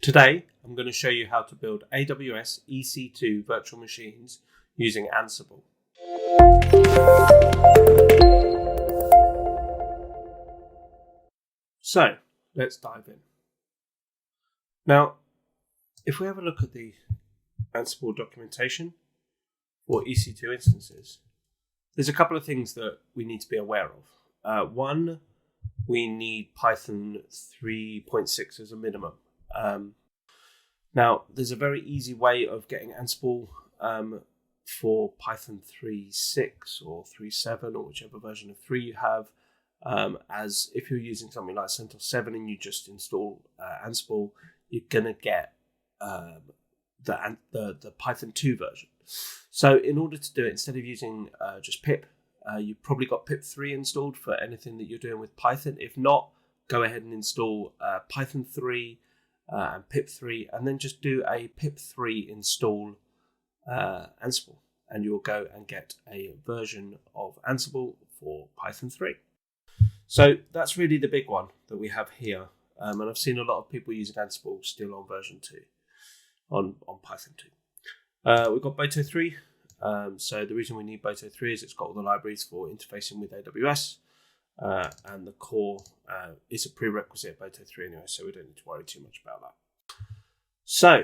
Today, I'm going to show you how to build AWS EC2 virtual machines using Ansible. So, let's dive in. Now, if we have a look at the Ansible documentation for EC2 instances, there's a couple of things that we need to be aware of. One, we need Python 3.6 as a minimum. Now, there's a very easy way of getting Ansible for Python 3.6 or 3.7 or whichever version of 3 you have. As if you're using something like CentOS 7 and you just install Ansible, you're going to get the Python 2 version. So in order to do it, instead of using just pip, you've probably got pip 3 installed for anything that you're doing with Python. If not, go ahead and install Python 3 and pip 3, and then just do a pip 3 install Ansible, and you'll go and get a version of Ansible for Python 3. So that's really the big one that we have here, and I've seen a lot of people using Ansible still on version 2, on Python 2. We've got Boto 3. So the reason we need Boto 3 is it's got all the libraries for interfacing with AWS, and the core is a prerequisite of Boto 3 anyway, so we don't need to worry too much about that. So,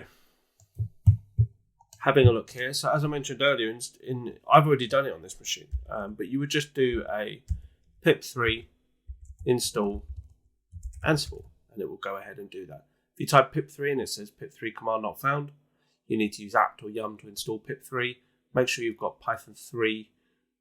having a look here, so as I mentioned earlier, I've already done it on this machine, but you would just do a pip 3 install Ansible, and it will go ahead and do that. If you type pip 3 and it says pip 3 command not found, you need to use apt or yum to install pip 3. Make sure you've got Python 3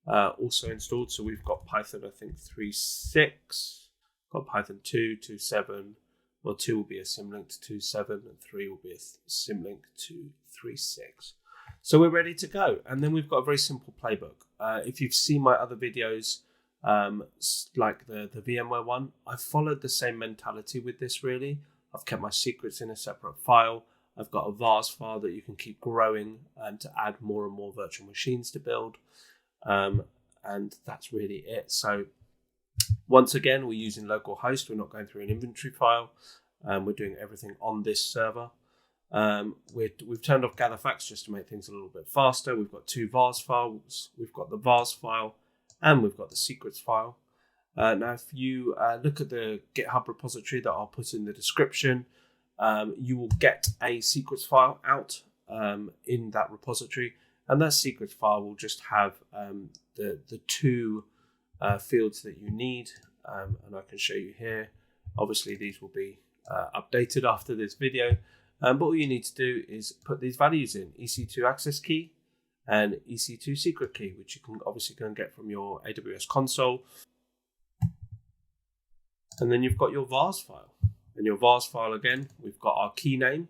also installed. So we've got Python, I think 3.6, got Python 2, 2.7. Well, 2 will be a symlink to 2.7, and 3 will be a symlink to 3.6. So we're ready to go. And then we've got a very simple playbook. If you've seen my other videos, like the VMware one, I've followed the same mentality with this really. I've kept my secrets in a separate file. I've got a vars file that you can keep growing to add more and more virtual machines to build. And that's really it. So once again, we're using localhost. We're not going through an inventory file. We're doing everything on this server. We've turned off gather facts just to make things a little bit faster. We've got 2 vars files. We've got the vars file and we've got the secrets file. Now, if you look at the GitHub repository that I'll put in the description, you will get a secrets file out in that repository, and that secrets file will just have the 2 fields that you need, and I can show you here. Obviously, these will be updated after this video, but all you need to do is put these values in: EC2 access key and EC2 secret key, which you can obviously go and get from your AWS console. And then you've got your vars file. In your vars file, again, we've got our key name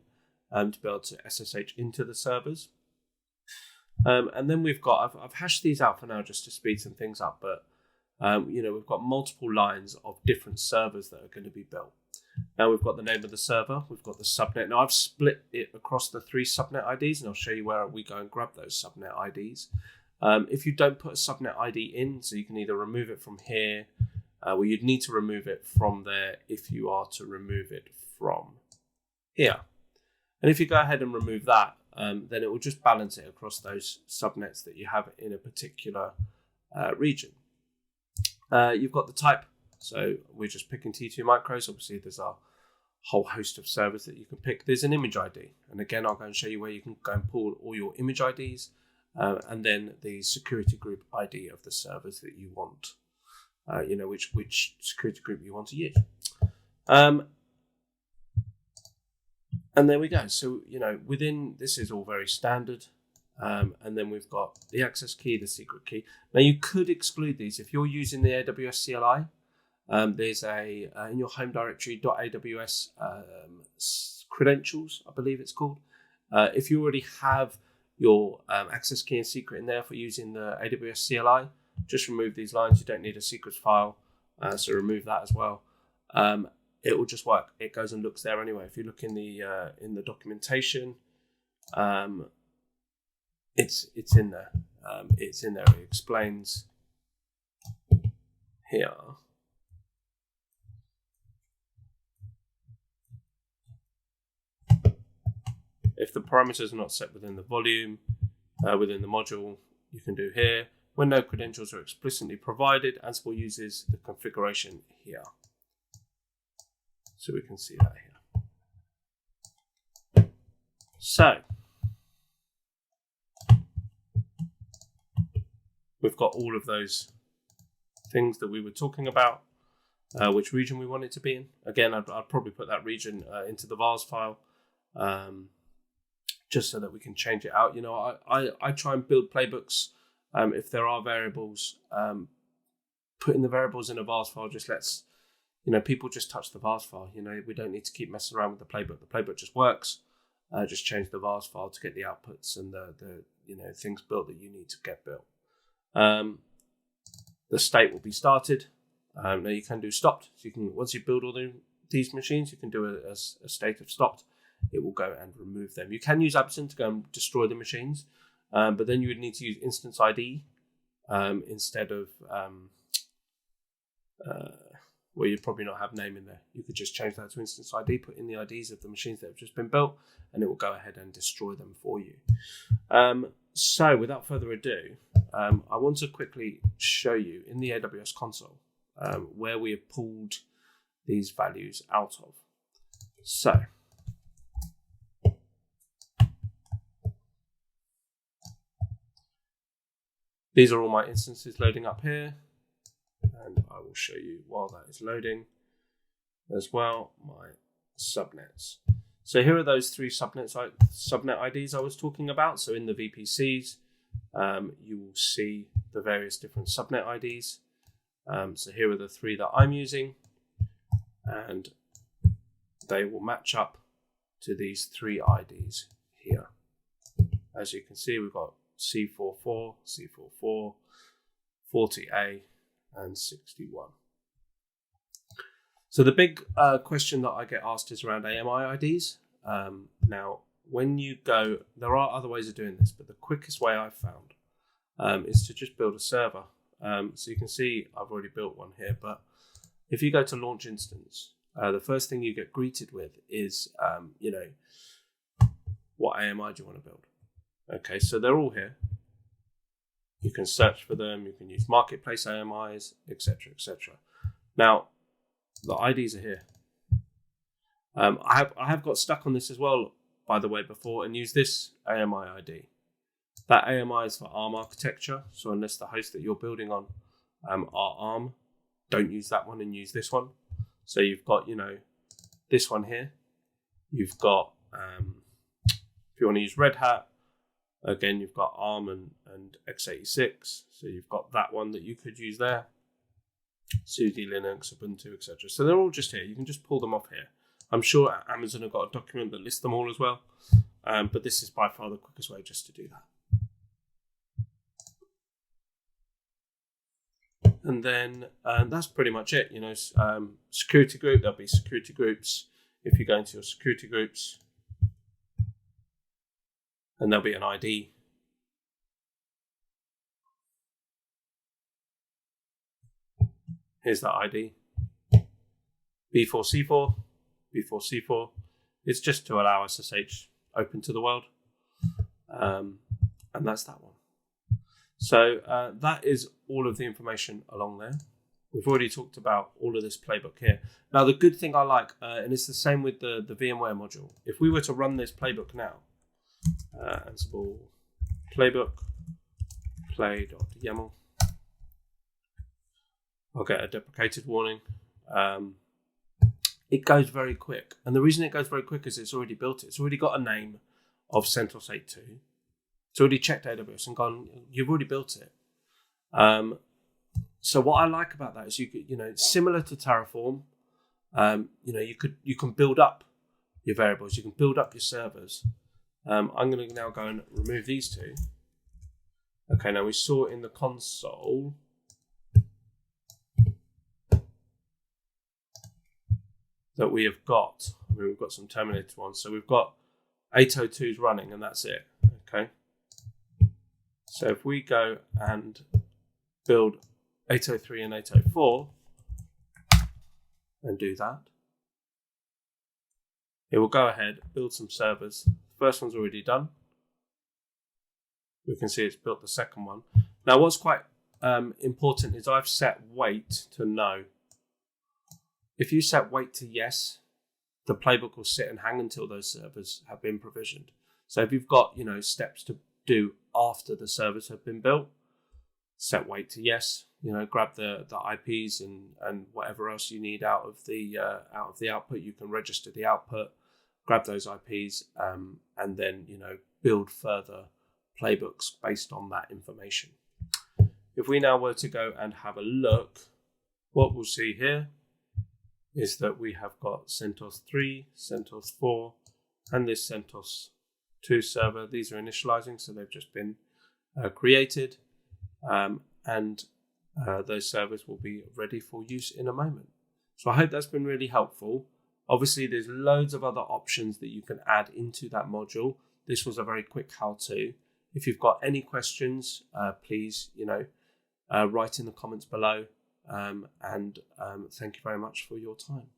to be able to SSH into the servers. And then we've got, I've hashed these out for now just to speed some things up, but we've got multiple lines of different servers that are going to be built. Now we've got the name of the server, we've got the subnet. Now I've split it across the 3 subnet IDs, and I'll show you where we go and grab those subnet IDs. If you don't put a subnet ID in, so you can either remove it from here, well, you'd need to remove it from there if you are to remove it from here. And if you go ahead and remove that, then it will just balance it across those subnets that you have in a particular region. You've got the type. So we're just picking T2 micros. Obviously, there's a whole host of servers that you can pick. There's an image ID. And again, I'll go and show you where you can go and pull all your image IDs, and then the security group ID of the servers that you want. Which security group you want to use. And there we go. So, within this is all very standard. And then we've got the access key, the secret key. Now you could exclude these. If you're using the AWS CLI, there's in your home directory .aws credentials, I believe it's called. If you already have your access key and secret in there for using the AWS CLI, just remove these lines. You don't need a secrets file, so remove that as well. It will just work. It goes and looks there anyway. If you look in the documentation, it's in there. It's in there. It explains here. if the parameters are not set within the volume, within the module, you can do here. When no credentials are explicitly provided, Ansible uses the configuration here. So we can see that here. So we've got all of those things that we were talking about, which region we want it to be in. Again, I'd probably put that region into the vars file, just so that we can change it out. I try and build playbooks. If there are variables, putting the variables in a vars file just lets people just touch the vars file. We don't need to keep messing around with the playbook. The playbook just works. Just change the vars file to get the outputs and the things built that you need to get built. The state will be started. Now you can do stopped. So you can, once you build all these machines, you can do a state of stopped. It will go and remove them. You can use absent to go and destroy the machines, but then you would need to use instance ID instead of well, you'd probably not have name in there. You could just change that to instance ID, put in the IDs of the machines that have just been built, and it will go ahead and destroy them for you. So without further ado, I want to quickly show you in the AWS console where we have pulled these values out of. So these are all my instances loading up here, and I will show you while that is loading as well my subnets. So here are those three subnet IDs I was talking about. So in the VPCs, you will see the various different subnet IDs. So here are the three that I'm using, and they will match up to these three IDs here. As you can see, we've got C44, C44, 40A, and 61. So the big question that I get asked is around AMI IDs. Now, when you go, there are other ways of doing this, but the quickest way I've found is to just build a server. So you can see I've already built one here, but if you go to launch instance, the first thing you get greeted with is, what AMI do you want to build? Okay, so they're all here. You can search for them. You can use marketplace AMIs, etc., etc. Now, the IDs are here. I have got stuck on this as well, by the way, before, and use this AMI ID. That AMI is for ARM architecture. So unless the host that you're building on are ARM, don't use that one and use this one. So you've got, this one here. You've got, if you want to use Red Hat, again, you've got ARM and x86. So you've got that one that you could use there. SUSE, Linux, Ubuntu, etc. So they're all just here. You can just pull them off here. I'm sure Amazon have got a document that lists them all as well. But this is by far the quickest way just to do that. And then that's pretty much it. Security group, there'll be security groups. If you go into your security groups, and there'll be an ID. Here's that ID. B4C4, B4C4. It's just to allow SSH open to the world. And that's that one. So that is all of the information along there. We've already talked about all of this playbook here. Now, the good thing I like, and it's the same with the VMware module. If we were to run this playbook now, Ansible playbook, play.yaml, I'll get a deprecated warning. It goes very quick. And the reason it goes very quick is it's already built it. It's already got a name of CentOS 8.2. It's already checked AWS and gone, you've already built it. So what I like about that is you could, similar to Terraform, you can build up your variables, you can build up your servers. I'm going to now go and remove these two. Okay, now we saw in the console that we have got, we've got some terminated ones. So we've got 802s running and that's it. Okay. So if we go and build 803 and 804 and do that, it will go ahead, build some servers. first one's already done. We can see it's built the second one. Now, what's quite important is I've set wait to no. If you set wait to yes, the playbook will sit and hang until those servers have been provisioned. So if you've got steps to do after the servers have been built, set wait to yes. Grab the IPs and whatever else you need out of the output. You can register the output, grab those IPs, and then build further playbooks based on that information. If we now were to go and have a look, what we'll see here is that we have got CentOS 3, CentOS 4, and this CentOS 2 server. These are initializing, so they've just been created, and those servers will be ready for use in a moment. So I hope that's been really helpful. Obviously, there's loads of other options that you can add into that module. This was a very quick how-to. If you've got any questions, please, write in the comments below. And thank you very much for your time.